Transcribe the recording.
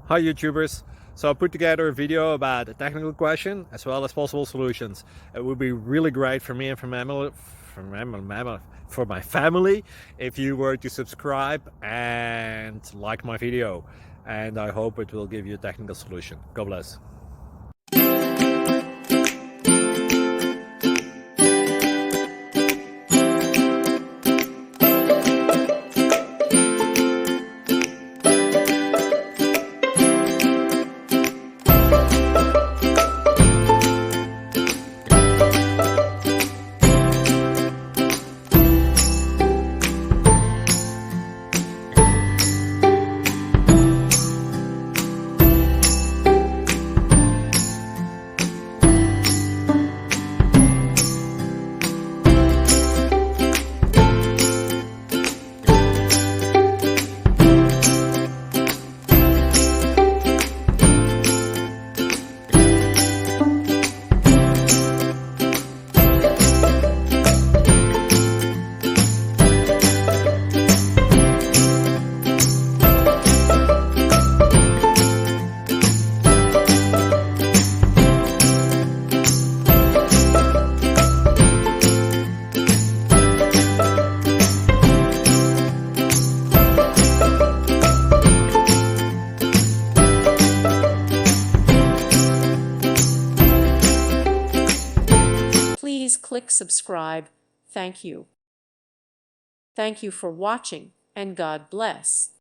Hi YouTubers! So I put together a video about a technical question as well as possible solutions. It would be really great for me and for my family if you were to subscribe and like my video, and I hope it will give you a technical solution. God bless. Please click subscribe. Thank you. Thank you for watching, and God bless.